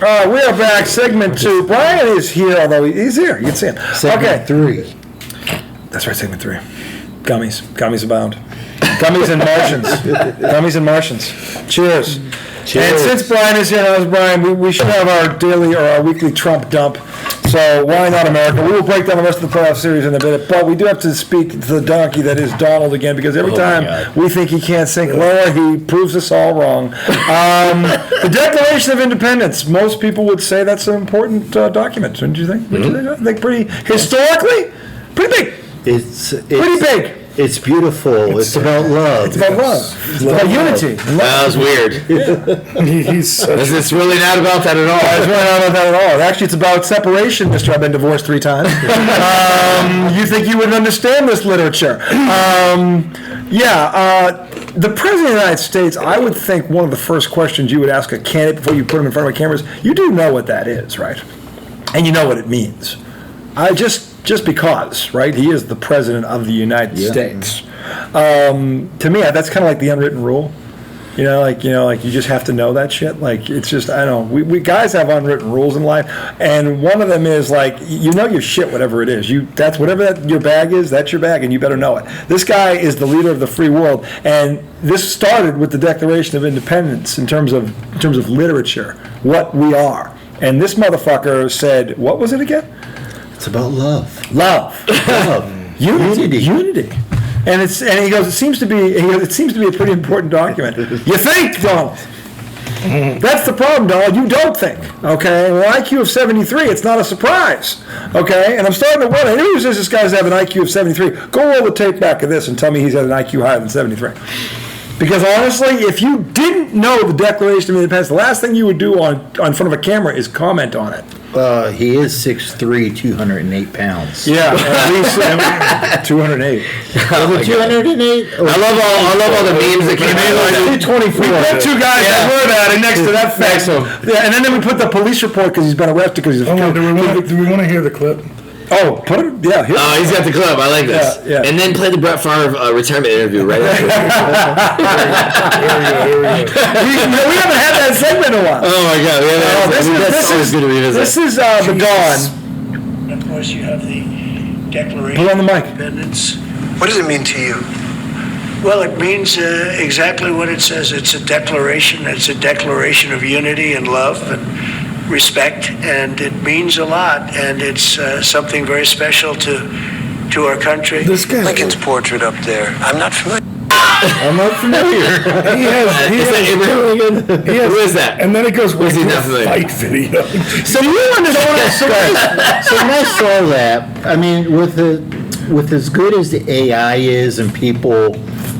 We are back, segment 2. Brian is here, although he's here. You can see him. Segment 3. That's right, segment 3. Gummies. Gummies abound. Gummies and Martians. Gummies and Martians. Cheers. Cheers. And since Brian is here, Brian, we should have our daily or our weekly Trump dump. So why not America? We will break down the rest of the playoff series in a minute, but we do have to speak to the donkey that is Donald again, because every time we think he can't sink lower, he proves us all wrong. The Declaration of Independence. Most people would say that's an important document, don't you think? I think pretty historically, pretty big. It's pretty big. It's beautiful. It's about love. It's about love. It's about unity. That was weird. It's really not about that at all. It's really not about that at all. Actually, it's about separation, Mr. I've been divorced 3 times. You think you would understand this literature. The President of the United States, I would think one of the first questions you would ask a candidate before you put him in front of a camera is, you do know what that is, right? And you know what it means. Just because, right? He is the President of the United States. To me, that's kind of like the unwritten rule. You just have to know that shit. Like, it's just, I don't know. We guys have unwritten rules in life, and one of them is like, you know your shit, whatever it is. That's whatever your bag is. That's your bag, and you better know it. This guy is the leader of the free world, and this started with the Declaration of Independence in terms of literature, what we are. And this motherfucker said, what was it again? It's about love. Love. Unity. And he goes, it seems to be a pretty important document. You think, Donald? That's the problem, Donald. You don't think. Okay? Well, IQ of 73, it's not a surprise. Okay? And I'm starting to wonder, who says this guy's have an IQ of 73? Go roll the tape back of this and tell me he's had an IQ higher than 73. Because honestly, if you didn't know the Declaration of Independence, the last thing you would do on front of a camera is comment on it. He is 6'3", 208 pounds. Yeah, at least 208. Was it 208? I love all the memes that came in. 224. We put 2 guys that were that, and next to that fact. Yeah, and then we put the police report because he's been arrested because he's. Do we want to hear the clip? Oh, put it. Yeah. Oh, he's got the clip. I like this. Yeah. And then play the Brett Favre retirement interview right after. Here we haven't had that segment in a while. Oh my God. That's always good to revisit. This is the dawn. Of course, you have the Declaration Put on the mic. of Independence. What does it mean to you? Well, it means exactly what it says. It's a declaration. It's a declaration of unity and love and respect, and it means a lot, and it's something very special to our country. This guy. Lincoln's portrait up there. I'm not familiar. I'm not familiar. He has Abraham Lincoln? Who is that? And then it goes Was he to a not familiar? fight video. So you understand? So when I saw that, I mean, with as good as the AI is and people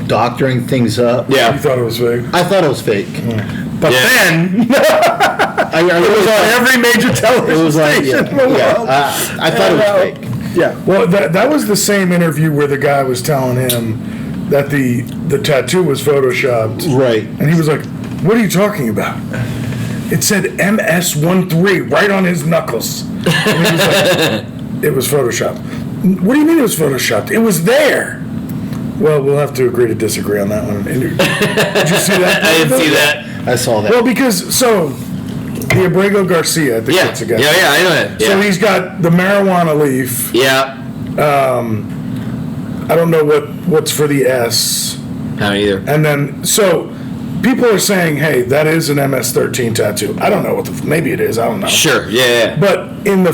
doctoring things up, You Yeah. thought it was fake? I thought it was fake. But then it was on every major television station in the world. I thought it was fake. Yeah. Well, that was the same interview where the guy was telling him that the tattoo was photoshopped. Right. And he was like, what are you talking about? It said MS13 right on his knuckles. And he was like, it was photoshopped. What do you mean it was photoshopped? It was there. Well, we'll have to agree to disagree on that one. Did you see that? I didn't see that. I saw that. Well, because, the Abrego Garcia, I think that's a guy. Yeah, I know that. So Yeah. he's got the marijuana leaf. Yeah. I don't know what's for the S. I don't either. And then, so people are saying, hey, that is an MS-13 tattoo. I don't know maybe it is. I don't know. Sure. Yeah. But in the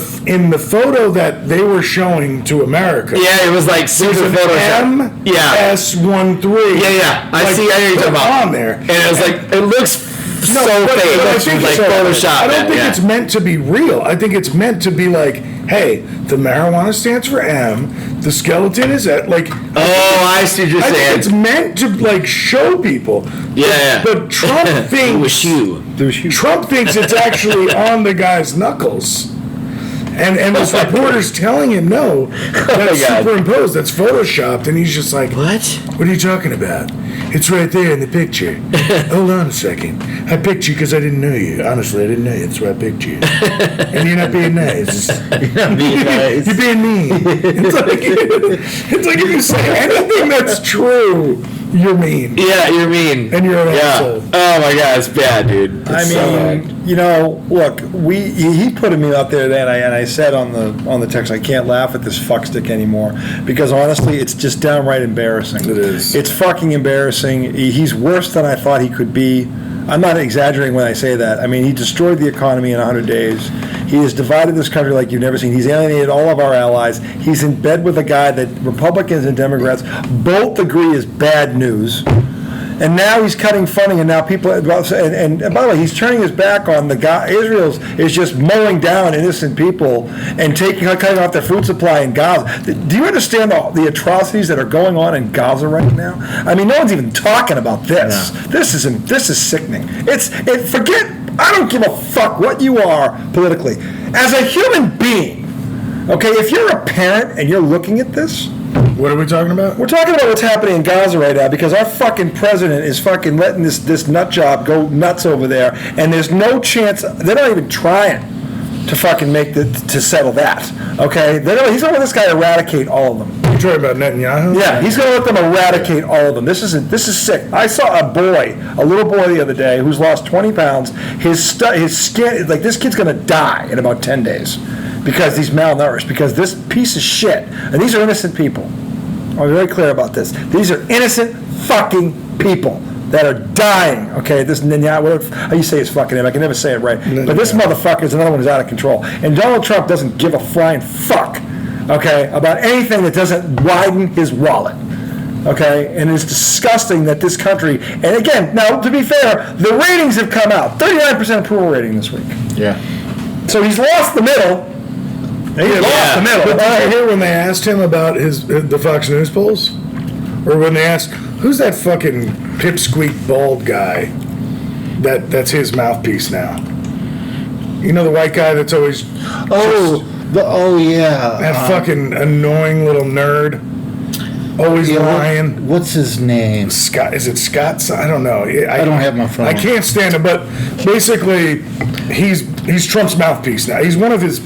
photo that they were showing to America, Yeah, it was like super there's an Photoshop. Yeah. MS-13. Yeah. I see. I know you're talking about. On there. And it was like, it looks so but fake. I It think looks like so. Photoshop. I don't think yeah. it's meant to be real. I think it's meant to be like, hey, the marijuana stands for M, the skeleton is at, like... Oh, I see what you're I saying. think it's meant to, like, show people. Yeah. But Trump thinks... It was you. Trump thinks it's actually on the guy's knuckles. And this reporter's telling him, no, that's superimposed, that's photoshopped. And he's just like, what are you talking about? It's right there in the picture. Hold on a second. I picked you because I didn't know you. Honestly, I didn't know you. That's why I picked you. And you're not being nice. You're not being nice. You're being mean. It's like if you say anything that's true, You're mean. Yeah, you're mean. And you're an asshole. Oh my God, it's bad, dude. It's I mean, you know, look, he put me out there then, and I said on the text, I can't laugh at this fuckstick anymore because honestly, it's just downright embarrassing. It is. It's fucking embarrassing. He's worse than I thought he could be. I'm not exaggerating when I say that. I mean, he destroyed the economy in 100 days. He has divided this country like you've never seen. He's alienated all of our allies. He's in bed with a guy that Republicans and Democrats both agree is bad news. And now he's cutting funding, and now people, and by the way, he's turning his back on the guy. Israel is just mowing down innocent people and cutting off their food supply in Gaza. Do you understand the atrocities that are going on in Gaza right now? I mean, no one's even talking about this. No. This is sickening. I don't give a fuck what you are politically. As a human being, okay, if you're a parent and you're looking at this, what are we talking about? We're talking about what's happening in Gaza right now because our fucking president is fucking letting this nut job go nuts over there, and there's no chance. They're not even trying to fucking to settle that. Okay, he's gonna let this guy eradicate all of them. You're talking about Netanyahu? Yeah, he's gonna let them eradicate all of them. This is sick. I saw a little boy the other day who's lost 20 pounds. His skin, like this kid's gonna die in about 10 days. Because he's malnourished, because this piece of shit, and these are innocent people. I'm very clear about this. These are innocent fucking people that are dying. Okay, this Netanyahu, how you say his fucking name? I can never say it right. But this motherfucker is another one who's out of control. And Donald Trump doesn't give a flying fuck, okay, about anything that doesn't widen his wallet. Okay, and it's disgusting that this country, and again, now to be fair, the ratings have come out. 39% approval rating this week. Yeah. So he's lost the middle. He lost the middle. But did you hear when they asked him about the Fox News polls? Or when they asked, who's that fucking pipsqueak bald guy that's his mouthpiece now? You know the white guy that's always... yeah. That fucking annoying little nerd. Always lying. What's his name? Scott. Is it Scott? I don't know. I don't have my phone. I can't stand him, but basically, he's Trump's mouthpiece now. He's one of his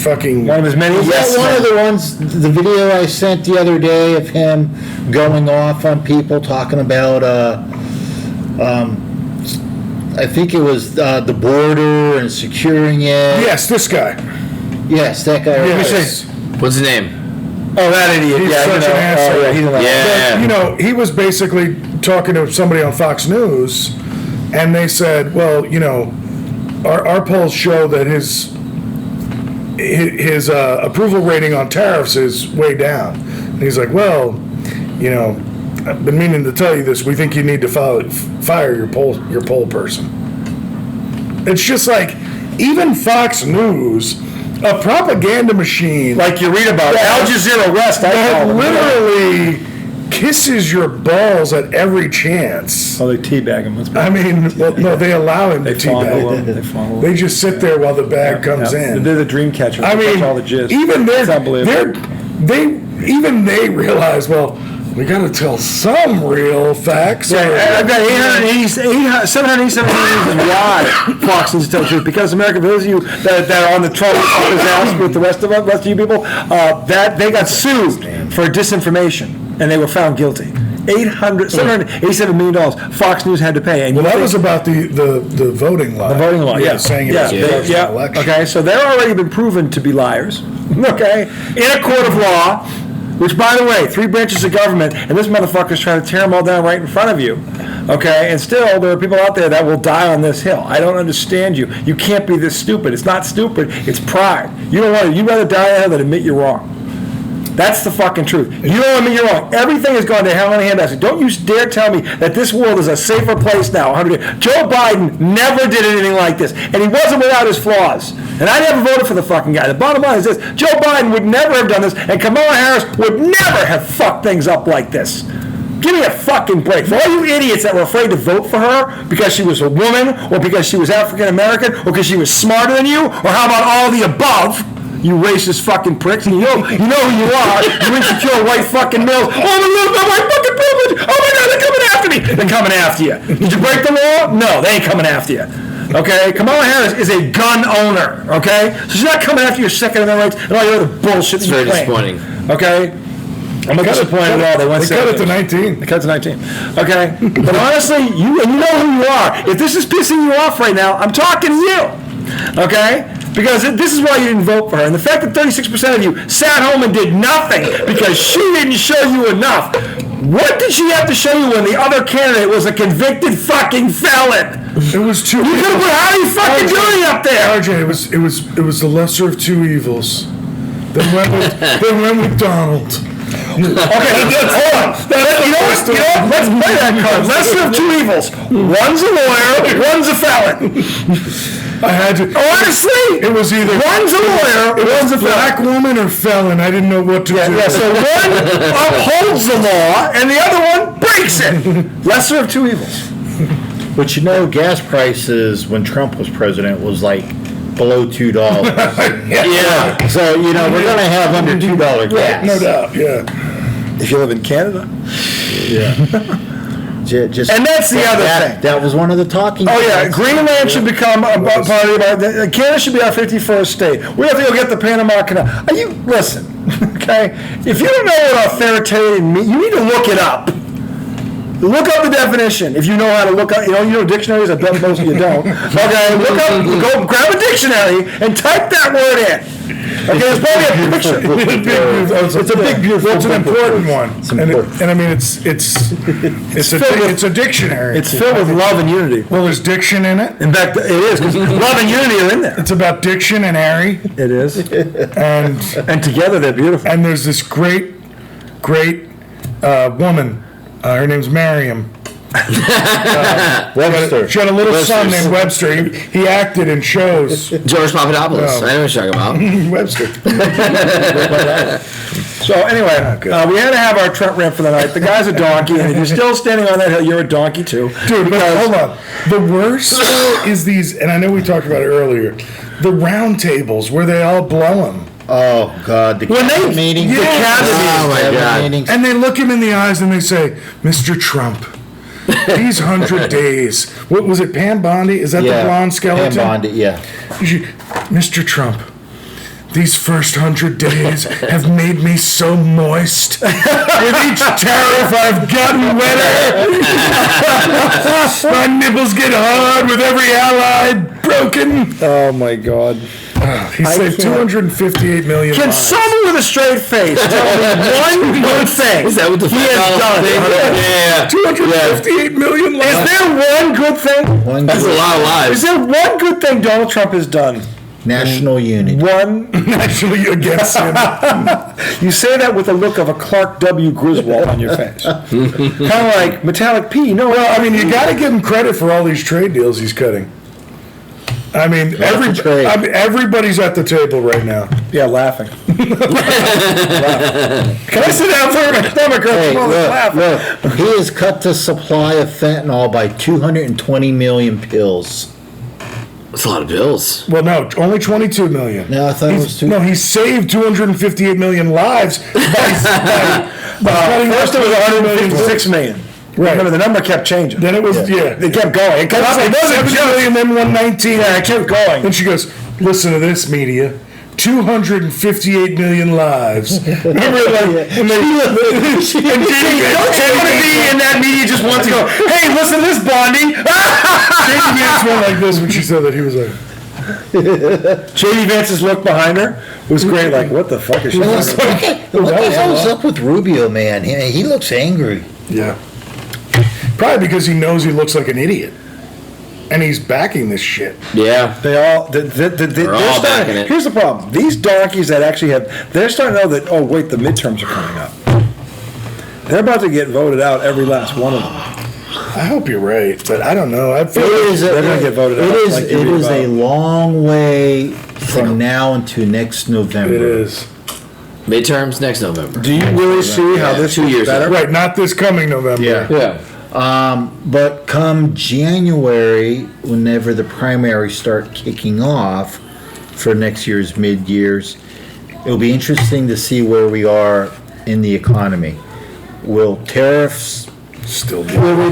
fucking... One of his many... Yeah, one of the ones, the video I sent the other day of him going off on people talking about, I think it was the border and securing it. Yes, this guy. Yes, that guy. Yes. What's his name? Oh, that idiot. He's yeah, such an asshole. Yeah. But, he was basically talking to somebody on Fox News, and they said, well, our polls show that his approval rating on tariffs is way down. And he's like, well, I've been meaning to tell you this. We think you need to fire your poll person. It's just like, even Fox News, a propaganda machine, like you read about Al Jazeera West, that literally kisses your balls at every chance. Oh, they teabag him. I mean, no, they allow him to teabag. They just sit there while the bag comes in. They're the dream catchers. I mean, all the jizz. Even they realize, well, we got to tell some real facts. Yeah, I've got 787 reasons why Fox needs to tell the truth. Because America, for those of you that are on the Trump office ass with the rest of you people, that they got sued for disinformation and they were found guilty. $787 million Fox News had to pay. And that was about the voting law. The voting law, yeah. Saying it was an election. Okay, so they're already been proven to be liars. Okay, in a court of law. Which, by the way, 3 branches of government, and this motherfucker's trying to tear them all down right in front of you. Okay? And still, there are people out there that will die on this hill. I don't understand you. You can't be this stupid. It's not stupid. It's pride. You'd rather die on a hill than admit you're wrong. That's the fucking truth. You don't admit you're wrong. Everything has gone to hell in a handbasket. Don't you dare tell me that this world is a safer place now. Joe Biden never did anything like this. And he wasn't without his flaws. And I never voted for the fucking guy. The bottom line is this. Joe Biden would never have done this, and Kamala Harris would never have fucked things up like this. Give me a fucking break. For all you idiots that were afraid to vote for her because she was a woman, or because she was African American, or because she was smarter than you, or how about all the above? You racist fucking pricks. And you know who you are. You insecure white fucking males. Oh, my white fucking privilege. Oh my God, they're coming after me. They're coming after you. Did you break the law? No, they ain't coming after you. Okay? Kamala Harris is a gun owner. Okay? So she's not coming after your Second Amendment rights and all your other bullshit. It's very disappointing. Okay? I'm not disappointed at all. They went cut it to 17. 19. They cut it to 19. Okay, but honestly, you know who you are. If this is pissing you off right now, I'm talking to you. Okay, because this is why you didn't vote for her, and the fact that 36% of you sat home and did nothing because she didn't show you enough. What did she have to show you when the other candidate was a convicted fucking felon? It was too. You could have put how you fucking doing up there. RJ, it was the lesser of two evils. They went with Donald. Okay, hold on. You know what? Let's play that card. Lesser of two evils. One's a lawyer, one's a felon. I had to. Honestly, it was either one's a lawyer, one's a black felon. woman or felon. I didn't know what to do. Yeah, so one upholds the law, and the other one breaks it. Lesser of two evils. But you know, gas prices when Trump was president was like below $2. Yeah. So, you know, we're going to have under $2 gas. No doubt. Yeah. If you live in Canada. Yeah. Just, And that's the other thing. That was one of the talking Oh yeah, points. Greenland should become a part of Canada should be our 51st state. We have to go get the Panama Canal. Listen, okay? If you don't know what authoritarian means, you need to look it up. Look up the definition. If you know how to look up, you know dictionaries. I bet most of you don't. Okay, go grab a dictionary and type that word in. Okay, there's probably a picture. It's a big, beautiful. It's an important one. And I mean, it's a dictionary. It's filled with love and unity. Well, there's diction in it. In fact, it is because love and unity are in there. It's about diction and Harry. It is, and together they're beautiful. And there's this great woman. Her name's Miriam. Webster. She had a little son named Webster. He acted in shows. George Papadopoulos. No. I know what you're talking about. Webster. So anyway, we had to have our Trump rant for the night. The guy's a donkey, and if you're still standing on that hill, you're a donkey too. Dude, but hold on. The worst is these, and I know we talked about it earlier, the round tables where they all blow him. Oh, God. The cabinet meetings. Yeah. The cabinet Oh, my God. meetings. And they look him in the eyes and they say, Mr. Trump, these 100 days. What was it, Pam Bondi? Is that the blonde skeleton? Pam Bondi, yeah. Mr. Trump, these first 100 days have made me so moist. With each tariff, I've gotten wetter. My nipples get hard with every ally broken. Oh my God. He saved 258 million Can lives. someone with a straight face tell me one good thing Is that what the he has done? Yeah. 258 million lives. Is there one good thing? That's a lot of Is lives. there one good thing Donald Trump has done? National unity. One. Actually against him. You say that with a look of a Clark W. Griswold on your face. Kind of like Metallic P. No, Well, I mean, you got to give him credit for all these trade deals he's cutting. I mean, everybody's at the table right now. yeah, laughing. Can I sit down for my stomach? Hey, Laughing. look, he has cut the supply of fentanyl by 220 million pills. That's a lot of bills. Well, no, only 22 million. No, I thought it was No, he saved 258 million lives by cutting First it was 156 million. Right. Remember, the number kept changing. Then it was, yeah. It kept going. It kept It wasn't 70 million, then 119. Yeah, it kept going. Then she goes, listen to this, media. 258 million lives. Remember, like, and they, Don't you want to be in that media just want to go, hey, listen to this, Bondi. J.D. Vance went like this when she said that. He was like, J.D. Vance's look behind her was great. Like, what the fuck is she talking about? What the hell is up with Rubio, man? He looks angry. yeah. Probably because he knows he looks like an idiot. And he's backing this shit. Yeah. They all, they're all starting, backing it. here's the problem. These donkeys that actually they're starting to know that, oh, wait, the midterms are coming up. They're about to get voted out, every last one of them. I hope you're right, but I don't know. I feel they're going to get voted out. It is, like you it read is a about. long way from now until next November. it is. Midterms next November. Do you really see how this 2 is years better? Right, not this coming November. Yeah. Yeah. But come January, whenever the primaries start kicking off for next year's mid-years, it'll be interesting to see where we are in the economy. Will tariffs Still do. will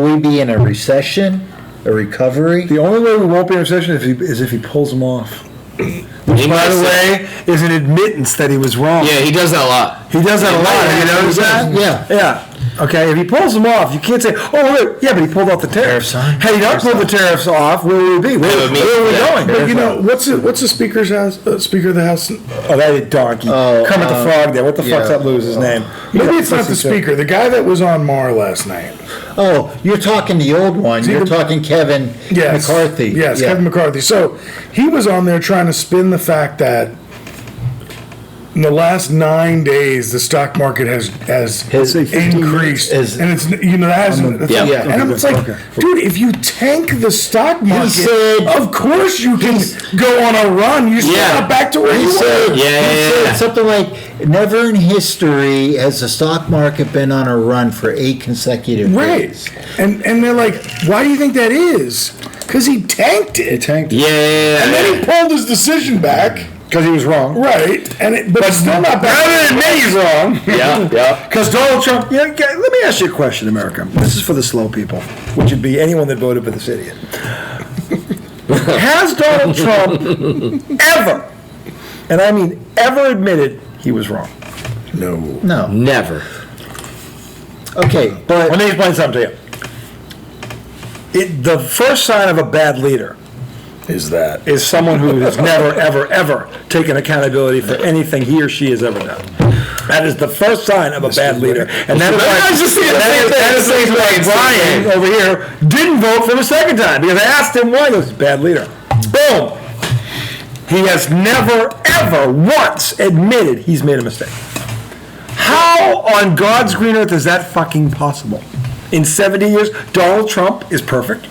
we be in a recession, a recovery? The only way we won't be in a recession is if he pulls them off. Which, by the way, is an admittance that he was wrong. Yeah, he does that a lot. He does that a lot. Have you noticed that? Yeah. Yeah. Okay, if he pulls them off, you can't say, oh, look, yeah, but he pulled off the tariffs. Had he not pulled the tariffs off, where would we be? Where are we going? But you know, what's the Speaker's house? Speaker of the House? Oh, that donkey. Kermit the Frog there. What the fuck's that loser's name? Maybe it's not the Speaker. The guy that was on Mar last night. Oh, you're talking the old one. You're talking Kevin McCarthy. Yes, Yeah. Kevin McCarthy. So he was on there trying to spin the fact that in the last 9 days, the stock market has increased, and it's that hasn't. Yeah. And it's like, dude, if you tank the stock market, of course you can go on a run. You're still not back to where you were. He said something like, "Never in history has the stock market been on a run for 8 consecutive days." And they're like, why do you think that is? Because he tanked it. Yeah. And then he pulled his decision back. Because he was wrong. Right. But it's still not back. Rather than me, he's wrong. Yeah. Because Donald Trump, let me ask you a question, America. This is for the slow people, which would be anyone that voted for this idiot. Has Donald Trump ever, and I mean ever, admitted he was wrong? No. Never. Okay, but Let me explain something to you. The first sign of a bad leader Is that? is someone who has never, ever, ever taken accountability for anything he or she has ever done. That is the first sign of a bad leader. And that is why Brian over here didn't vote for him a second time, because I asked him why. He goes, bad leader. Boom. He has never, ever once admitted he's made a mistake. How on God's green earth is that fucking possible? In 70 years, Donald Trump is perfect.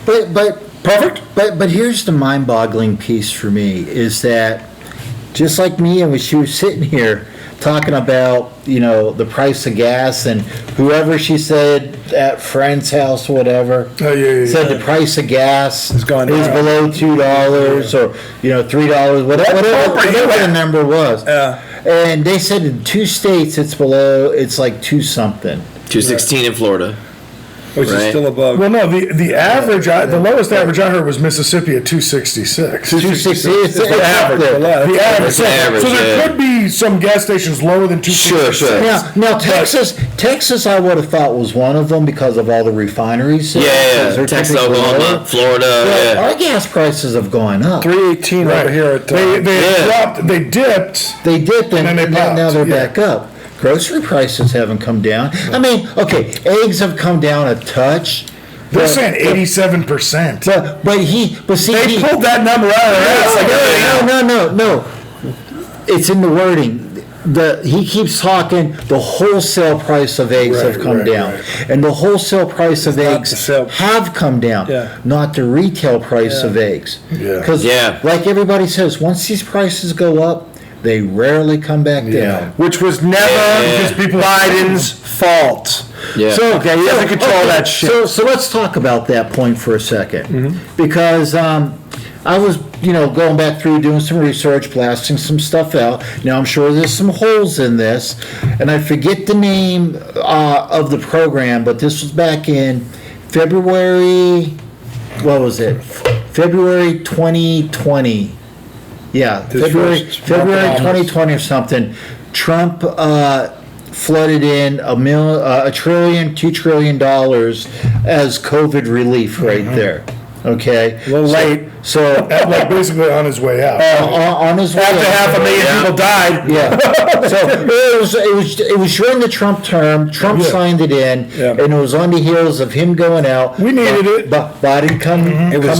Perfect? But here's the mind-boggling piece for me, is that just like me, and when she was sitting here talking about, the price of gas, and whoever she said at friend's house or whatever, said the price of gas is gone below $2 or, $3, whatever the number was. And they said in 2 states it's like 2 something. 216 in Florida. Which is still above. Well, no, the average, the lowest average I heard was Mississippi at 266. 260. It's the average. The average. The average, So there could be some gas stations lower than 266. Sure. Now Texas, I would have thought was one of them because of all the refineries. Yeah. Texas, Oklahoma, Florida. Our gas prices have gone up. 318 over here at. They dropped. They dipped. They dipped, and then they popped. now they're back up. Grocery prices haven't come down. I mean, okay, eggs have come down a touch. They're saying 87%. But he pulled that number out of No. It's in the wording. He keeps talking. The wholesale price of eggs have come down, and the wholesale price of eggs have come down. Not the retail price of eggs. Because, like everybody says, once these prices go up, they rarely come back down. Which was never Biden's fault. Yeah. So, he doesn't control that shit. So let's talk about that point for a second. Because I was, going back through, doing some research, blasting some stuff out. Now, I'm sure there's some holes in this. And I forget the name of the program, but this was back in February, February 2020. Yeah, February 2020 or something. Trump flooded in $1 trillion, $2 trillion as COVID relief right there. Okay, A little late. So Like basically on his way out. on his way After out. 500,000 people died. Yeah. So it was during the Trump term. Trump signed it in, and it was on the heels of him going out. We needed it. Biden coming in. It was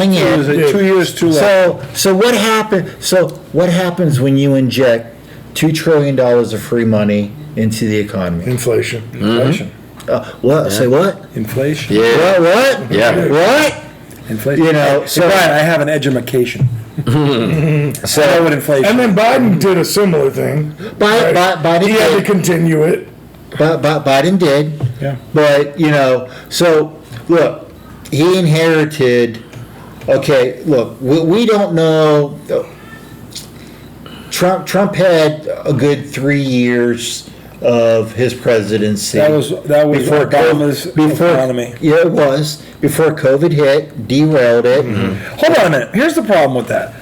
2 years too late. So what happened? So what happens when you inject $2 trillion of free money into the economy? Inflation. What? Say what? Inflation. Yeah. What? Yeah. What? Inflation. So Brian, I have an edumacation. So I know what inflation. And then Biden did a similar thing. Biden He had to did. continue it. Biden did. Yeah. But, so look, he inherited. Okay, look, we don't know. Trump had a good 3 years of his presidency. That was before Obama's economy. Yeah, it was before COVID hit, derailed it. Hold on a minute. Here's the problem with that.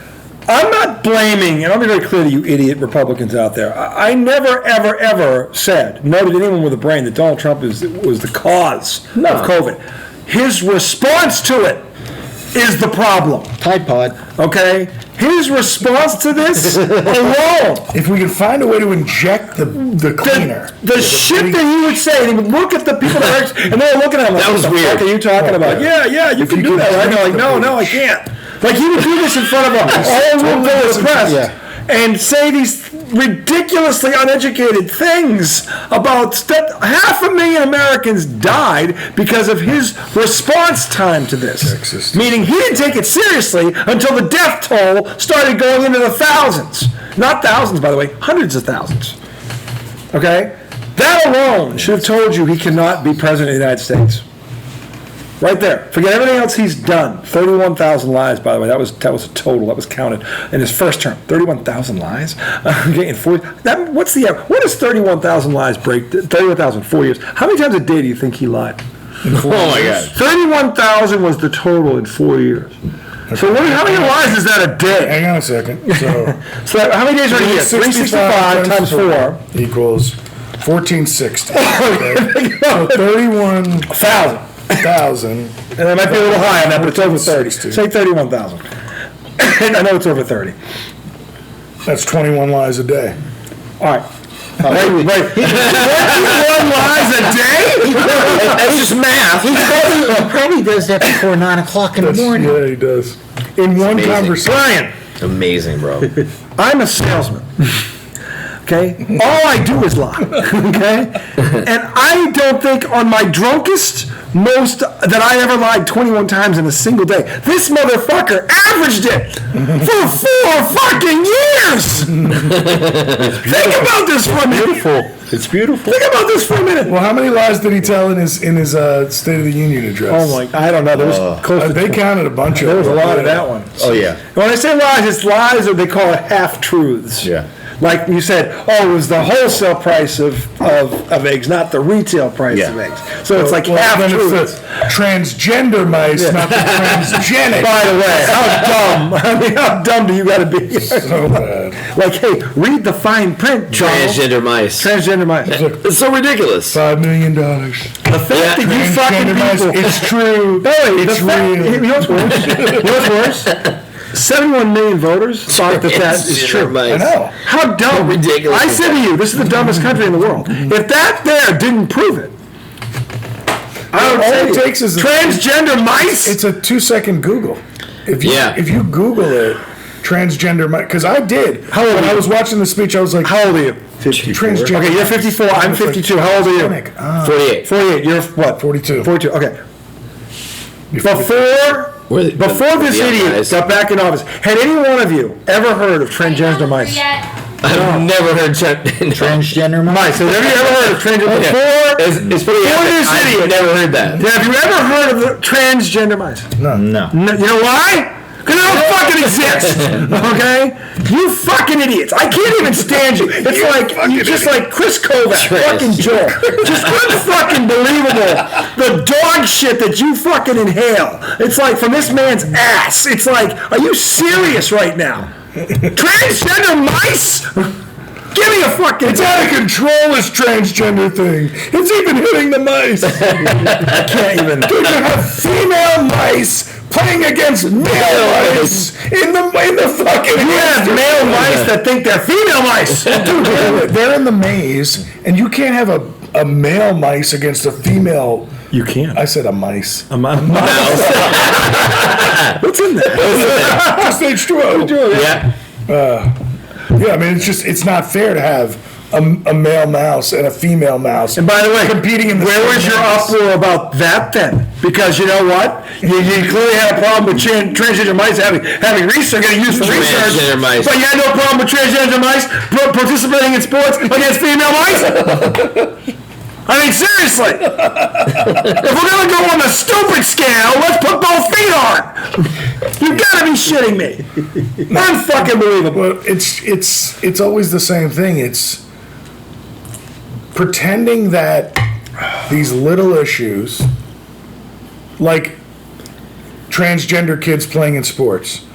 I'm not blaming, and I'll be very clear to you idiot Republicans out there. I never, ever, ever said, no to anyone with a brain, that Donald Trump was the cause of COVID. His response to it is the problem. Tide Pod. Okay? His response to this alone. If we could find a way to inject the cleaner. The shit that he would say, and he would look at the people that are, and they were looking at him like, That was what the weird. fuck are you talking about? Yeah, you can do that, right? And they're like, no, I can't. Like, he would do this in front of a whole room full of press and say these ridiculously uneducated things about 500,000 Americans died because of his response time to this. Sexist. Meaning he didn't take it seriously until the death toll started going into the thousands. Not thousands, by the way, hundreds of thousands. Okay? That alone should have told you he cannot be president of the United States. Right there. Forget everything else he's done. 31,000 lies, by the way. That was a total. That was counted in his first term. 31,000 lies. Okay, what does 31,000 lies break? 31,000 4 years. How many times a day do you think he lied? Oh my God. 31,000 was the total in 4 years. So how many lies is that a day? Hang on a second. So how many days are in a year? 365 times 4 equals 1460. Okay. So 31,000. And that might be a little high on that, but it's over 30. Say 31,000. I know it's over 30. That's 21 lies a day. All right. Wait. 21 lies a day? That's just math. He probably does that before 9 o'clock in the morning. Yeah, he does. In one amazing. conversation. Brian, Amazing, bro. I'm a salesman. Okay? All I do is lie. Okay? And I don't think on my drunkest, most that I ever lied 21 times in a single day. This motherfucker averaged it for 4 fucking years! Think about this for a minute. It's beautiful. Think about this for a minute. Well, how many lies did he tell in his State of the Union address? Oh my! I don't know. There was close to They counted a bunch of There was a them. lot of that one. Oh, yeah. When I say lies, it's lies, or they call it half-truths. Yeah. Like you said, it was the wholesale price of eggs, not the retail price of eggs. So it's like Then half-truths. it's the transgender mice, not the transgenic. By the way, how dumb? I mean, how dumb do you got to be? So bad. Like, hey, read the fine print, John. Transgender mice. Transgender mice. It's so ridiculous. $5 million. The fact that you fucking Transgender mice, people. it's true. It's real. You know what's worse? You know what's worse? 71 million voters thought that is true. I know. How dumb. ridiculous I is say to you, this is the dumbest country in the world. If that there didn't prove it, I would All say it takes is transgender mice. It's a 2-second Google. If Yeah. you Google it, transgender mice, because I did. How old when are I you? was watching the speech, I was like, How old are you? transgender. Okay, you're 54. I'm 52. How old are you? 48. 48. You're what? 42. 42. Okay. Before this idiot got back in office, had any one of you ever heard of transgender mice? I've never heard Transgender Mice. Have you ever heard of transgender before? It's pretty Before epic. this I've idiot. never heard that. Have you ever heard of the transgender mice? No. No, you know why? Because they don't fucking exist. Okay? You fucking idiots. I can't even stand you. It's you're just like Chris Kovac, fucking Joel. Just unfucking believable. The dog shit that you fucking inhale. It's like from this man's ass. It's like, are you serious right now? Transgender mice? Give me a fucking... It's out of control, this transgender thing. It's even hitting the mice. I can't even... Dude, you have female mice playing against male mice in the fucking... You have male mice that think they're female mice. Dude, they're in the maze, and you can't have a male mice against a female... You can't. I said a mice. A mouse. What's in there? Just H2O. Yeah. Yeah, I mean, it's not fair to have a male mouse and a female mouse. And by the way, competing in the where was same your maze. uproar about that then? Because you know what? You clearly had a problem with transgender mice having research, getting used for research. Transgender mice. But you had no problem with transgender mice participating in sports against female mice? I mean, seriously. If we're going to go on the stupid scale, let's put both feet on. You've got to be shitting me. Unfucking believable. Well, it's always the same thing. It's pretending that these little issues, like transgender kids playing in sports,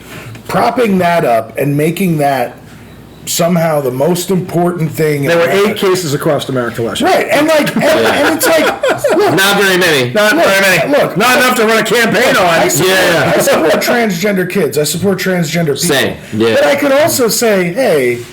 propping that up and making that somehow the most important thing. There were 8 cases across America last year. Right, and it's like, look, Not very many. Not very many. Look, not enough to run a campaign on. I support transgender kids. I support transgender people. Same, yeah. But I can also say, hey,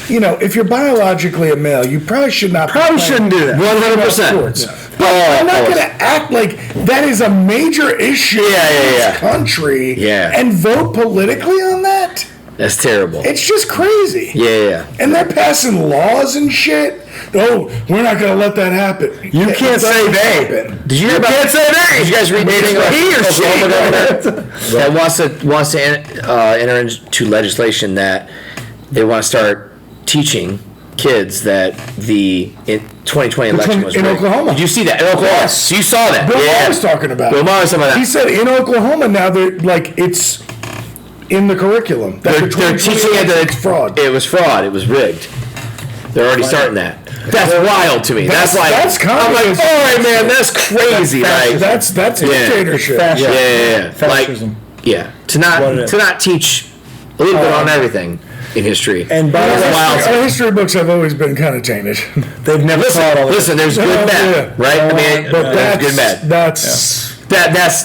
you know, if you're biologically a male, you probably should not. Shouldn't do that. 100%. But I'm not going to act like that is a major issue in this country and vote politically on that. That's terrible. It's just crazy. Yeah. And they're passing laws and shit. Oh, we're not going to let that happen. You can't say they. Did you hear about? Can't say they. Did you guys read anything about He or she. Oklahoma governor that wants to enter into legislation that they want to start teaching kids that the 2020 election was in rigged. Oklahoma. Did you see that? In Oklahoma. Yes. So you saw that. Bill Maher was talking about Bill Maher was talking about that. He said in Oklahoma now that like it's in the curriculum. That They're teaching it that it's fraud. It was fraud. It was rigged. They're already starting that. That's wild to me. That's like that's I'm like, communism. all right, man, that's crazy. That's dictatorship. Yeah. Fascism. Like, to What it is. not teach a little bit on everything in history. And by the That's way, wild. Our history books have always been kind of tainted. they've never taught all this. Listen, there's good and bad, right? I mean, But there's good and bad. That's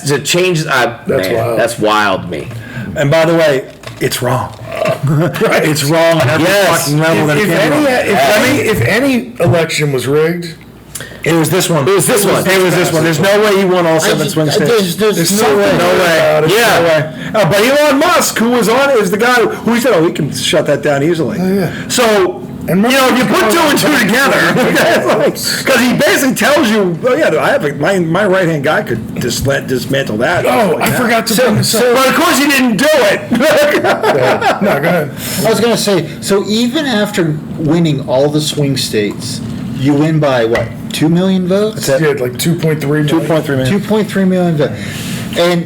to change. That's man, wild. That's wild to me. And by the way, it's wrong. It's wrong on every fucking level that it can be. If any election was rigged, It was this one. It was this one. It was this one. There's no way he won all 7 swing states. There's no way. No way. about it. No way. But Elon Musk, who was on, is the guy who he said, "Oh, we can shut that down easily." So. And You know, if you put 2 and 2 together, because he basically tells you, "Oh yeah, I have my right hand guy could dismantle that." oh, I forgot to bring this up. But of course, he didn't do it. No, go ahead. I was going to say, so even after winning all the swing states, you win by what, 2 million votes? Yeah, like 2.3 million. 2.3 million. 2.3 million votes. And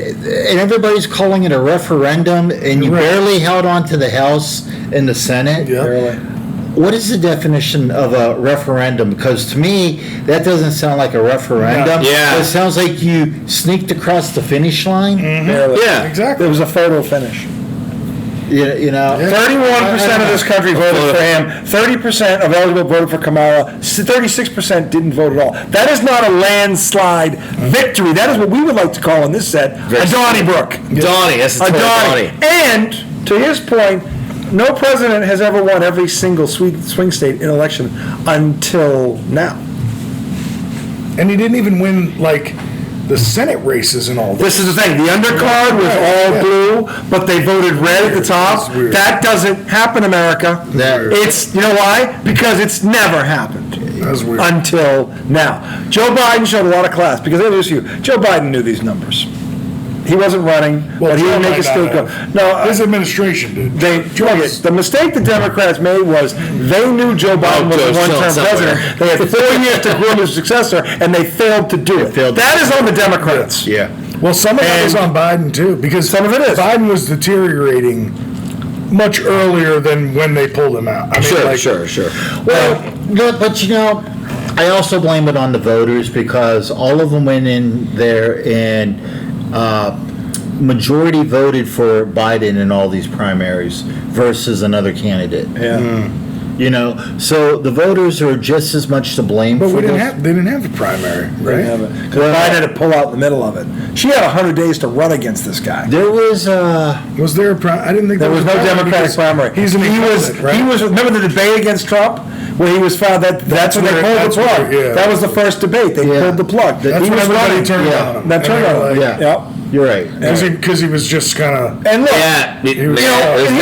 everybody's calling it a referendum, and you Right. barely held on to the House and the Senate. Yeah. Really. What is the definition of a referendum? Because to me, that doesn't sound like a referendum. No. Yeah. It sounds like you sneaked across the finish line. Barely. Yeah. Exactly. It was a photo finish. You know. 31% of this country voted for him. 30% of eligible voted for Kamala. 36% didn't vote at all. That is not a landslide victory. That is what we would like to call in this set a Donnybrook. Donnie, that's a A total Donnie. Donnie. And to his point, no president has ever won every single swing state in election until now. And he didn't even win, like, the Senate races and all This is the thing. The undercard was all blue, but they voted red at the top. That's weird. That doesn't happen, America. Never. It's, you know why? Because it's never happened. That's weird. Until now. Joe Biden showed a lot of class, because let me ask you, Joe Biden knew these numbers. He wasn't running, but he Joe would make a might not statement. have. No, His administration did. the mistake the Democrats made was they knew Joe Biden was a Joe's one-term still president. somewhere. They had 4 years to groom his successor, and they failed to do it. failed to That is on the Democrats. Yeah. Well, some of that And- is on Biden, too, because Some of it is. Biden was deteriorating much earlier than when they pulled him out. I mean, Sure. Well, but you know, I also blame it on the voters because all of them went in there and majority voted for Biden in all these primaries versus another candidate. Yeah. You know, so the voters are just as much to blame But for they this. didn't have a primary, right? Because Biden had to pull out in the middle of it. She had 100 days to run against this guy. There was Was there a primary? I didn't think There was no a primary Democratic because primary. He's an he was, incumbent, right? he was. Remember the debate against Trump, where he was found that's when they where- pulled that's the plug. where- yeah. That was the first debate. They Yeah. pulled the plug. That's he when was everybody running. turned yeah. on him. That turned And they on were him. like- yeah. Yep. You're right. Because he was just kind of. And look, Yeah. you know, and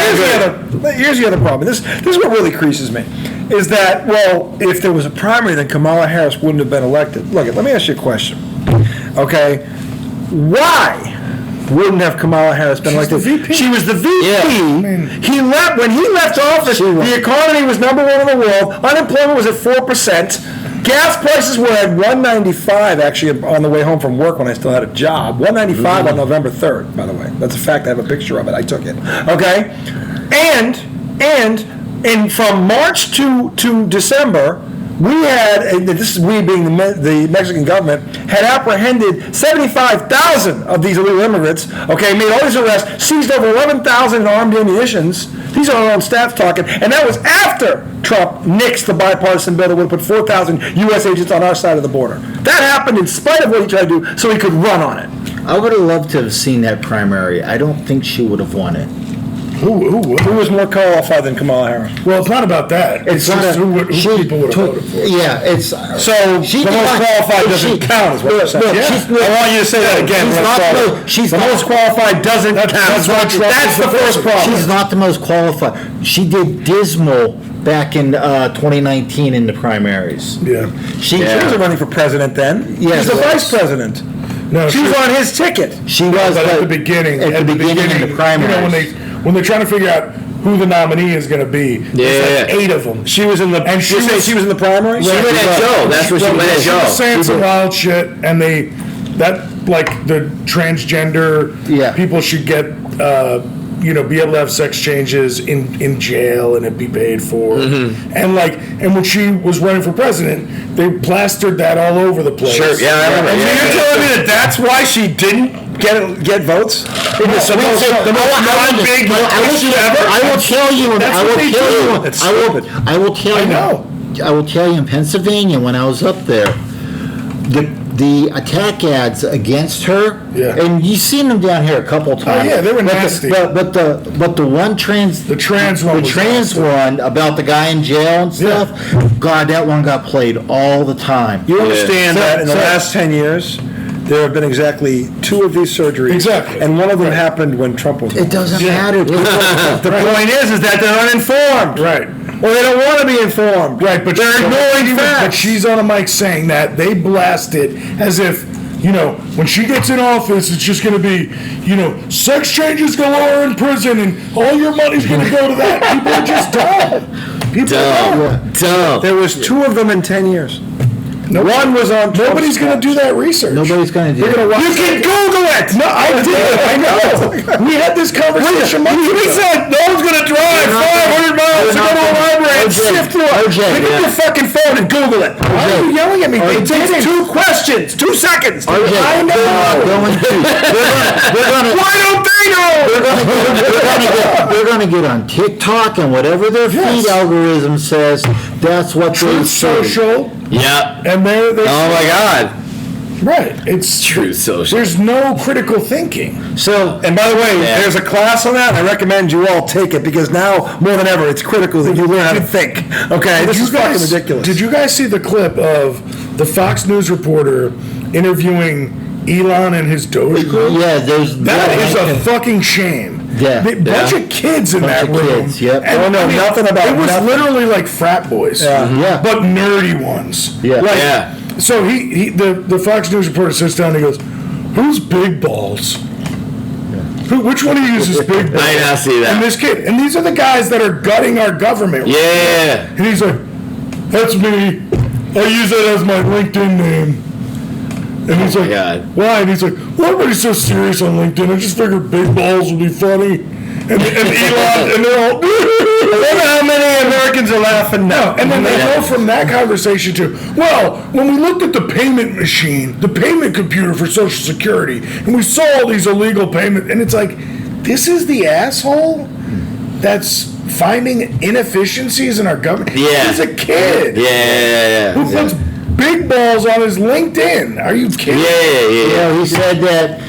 here's the other problem. This is what really creases me, is that, well, if there was a primary, then Kamala Harris wouldn't have been elected. Look, let me ask you a question. Okay, why wouldn't have Kamala Harris been elected? the VP. She was the VP. Yeah. He left when he left office. The economy was #1 in the world. Unemployment was at 4%. Gas prices were at $1.95 actually on the way home from work when I still had a job. $1.95 on November 3rd, by the way. That's a fact. I have a picture of it. I took it. Okay, and from March to December, we had, and this is we being the Mexican government, had apprehended 75,000 of these illegal immigrants, okay, made all these arrests, seized over 11,000 in armed ammunitions. These are our own staff talking, and that was after Trump nixed the bipartisan bill that would have put 4,000 U.S. agents on our side of the border. That happened in spite of what he tried to do, so he could run on it. I would have loved to have seen that primary. I don't think she would have won it. Who was more qualified than Kamala Harris? Well, it's not about that. It's just who people would have voted for. Yeah, it's So the most qualified doesn't count, is what you're saying. I want you to say that again. The most qualified doesn't count. That's the first problem. She's not the most qualified. She did dismal back in 2019 in the primaries. Yeah. She wasn't running for president then. Yes. She was the vice president. No, she was on his ticket. She was at the beginning. At the beginning in the primaries. When they're trying to figure out who the nominee is going to be, there's like 8 of them. She was in the. And she was in the primary. She went at Joe. That's where she went at Joe. She was saying some wild shit, and the transgender people should get be able to have sex changes in jail and it be paid for, and when she was running for president, they plastered that all over the place. Sure, yeah, I remember. And you're telling me that's why she didn't get votes? I will tell you in Pennsylvania when I was up there, the attack ads against her, and you've seen them down here a couple of times. Oh yeah, they were nasty. But the trans one about the guy in jail and stuff, God, that one got played all the time. You understand that in the last 10 years, there have been exactly 2 of these surgeries. Exactly. And one of them happened when Trump was. It doesn't matter. The point is that they're uninformed. Right. Or they don't want to be informed. Right, but they're ignoring facts. But she's on a mic saying that they blast it as if, when she gets in office, it's just going to be, sex changes galore in prison and all your money's going to go to that. People are just dumb. People are dumb. There was 2 of them in 10 years. One was on. Nobody's going to do that research. Nobody's going to do it. You can Google it. No, I did. I know. We had this conversation. We said no one's going to drive 500 miles to go to a library and sift through it. Pick up your fucking phone and Google it. Why are you yelling at me? It takes 2 questions, 2 seconds. I know. Why don't they know? They're going to get on TikTok and whatever their feed algorithm says. That's what they say. Social. Yep. And they're oh my God. Right. It's Truth Social. There's no critical thinking. So, and by the way, there's a class on that. I recommend you all take it because now, more than ever, it's critical that you learn how to think. Okay? This is fucking ridiculous. Did you guys see the clip of the Fox News reporter interviewing Elon and his Doge group? Yeah, that is a fucking shame. Yeah. Bunch of kids in that room. Yep. And nothing about it. It was literally like frat boys. Yeah. But nerdy ones. Yeah. So the Fox News reporter sits down and he goes, "Who's Big Balls? Which one of you uses Big Balls?" I did not see that. And this kid, and these are the guys that are gutting our government. Yeah. And he's like, "That's me. I use that as my LinkedIn name." And he's like, "Why?" And he's like, "Well, everybody's so serious on LinkedIn. I just figured Big Balls would be funny." And Elon, and they're all, I wonder how many Americans are laughing now. And then they go from that conversation to, well, when we looked at the payment machine, the payment computer for Social Security, and we saw all these illegal payments, and it's like, this is the asshole that's finding inefficiencies in our government? Yeah. He's a kid. Yeah. Who puts Big Balls on his LinkedIn? Are you kidding? Yeah. He said that,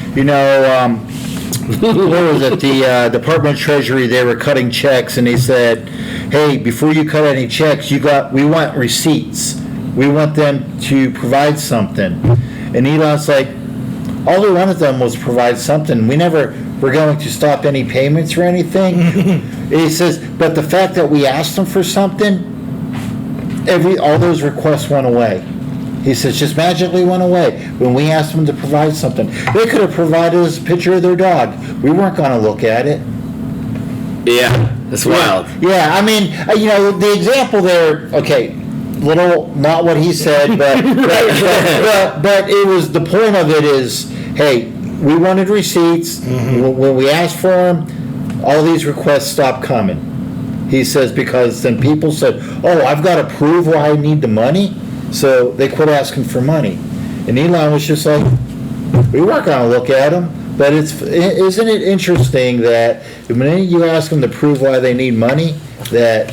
what was it? The Department of Treasury, they were cutting checks, and they said, "Hey, before you cut any checks, we want receipts. We want them to provide something." And Elon's like, "All we wanted them was provide something. We never were going to stop any payments or anything." And he says, "But the fact that we asked them for something, all those requests went away." He says, just magically went away when we asked them to provide something. They could have provided us a picture of their dog. We weren't going to look at it. Yeah, that's wild. Yeah, I mean, the example there, okay, not what he said, but but it was, the point of it is, hey, we wanted receipts. When we asked for them, all these requests stopped coming. He says, because then people said, oh, I've got to prove why I need the money, so they quit asking for money. And Elon was just like, we weren't going to look at them. But isn't it interesting that the minute you ask them to prove why they need money, that,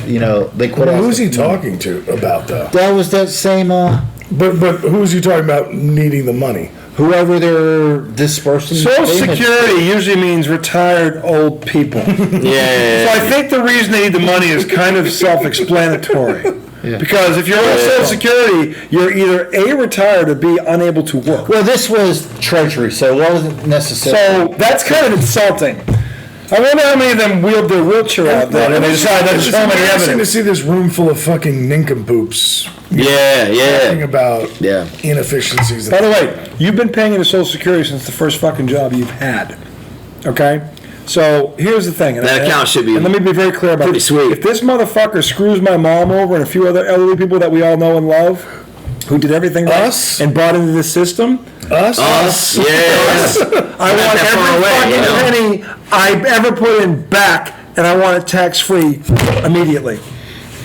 they quit asking. Who's he talking to about that? That was that same, But who's he talking about needing the money? whoever they're dispersing. Social payments Security usually means retired old people. Yeah. So I think the reason they need the money is kind of self-explanatory. Because if you're on Social Security, you're either A, retired, or B, unable to work. Well, this was Treasury, so it wasn't necessarily. So that's kind of insulting. I wonder how many of them wheeled their wheelchair out there and they decided not to show any It's interesting to evidence. see this room full of fucking nincompoops talking Yeah. about Yeah. inefficiencies. By the way, you've been paying into Social Security since the first fucking job you've had. Okay? So here's the thing. That account should be And let me be very clear about pretty this. sweet. If this motherfucker screws my mom over and a few other elderly people that we all know and love, who did everything right Us? and bought into this system, Us, yes. I want every fucking penny I ever put in back, and I want it tax-free immediately.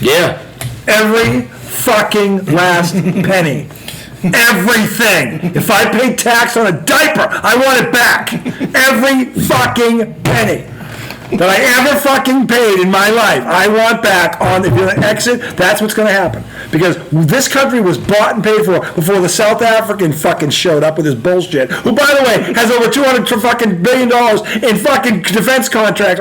Yeah. Every fucking last penny. Everything. If I pay tax on a diaper, I want it back. Every fucking penny that I ever fucking paid in my life, I want back on, if you're going to exit, that's what's going to happen. Because this country was bought and paid for before the South African fucking showed up with his bullshit, who, by the way, has over $200 fucking billion in fucking defense contracts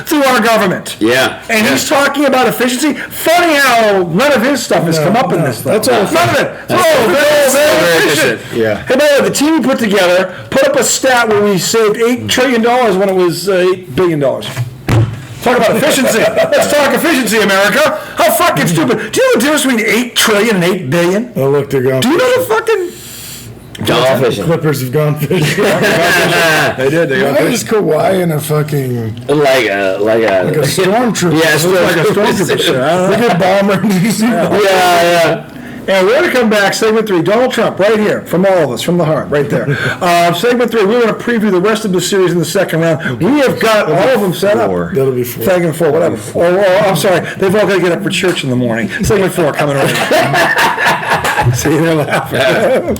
through our government. Yeah. And he's talking about efficiency. Funny how none of his stuff has come up in this. That's all. None of it. It's all very efficient. Yeah. Hey, by the way, the team we put together put up a stat where we saved $8 trillion when it was $8 billion. Talk about efficiency. Let's talk efficiency, America. How fucking stupid. Do you know the difference between 8 trillion and 8 billion? Oh, look, they're going. Do you know the fucking... Dollar fishing. Clippers have gone fishing. They did. They Why is Kawhi in a fucking Like a stormtrooper? Yeah, it's like a stormtrooper shit. I don't know. Look at Bomber. Did you see Bomber? yeah. And we're going to come back, segment 3, Donald Trump, right here, from all of us, from the heart, right there. Segment 3, we're going to preview the rest of the series in the second round. We have got all of them set up. That'll be 4. Segment 4, whatever. I'm sorry, they've all got to get up for church in the morning. Segment 4 coming right. See, they're laughing.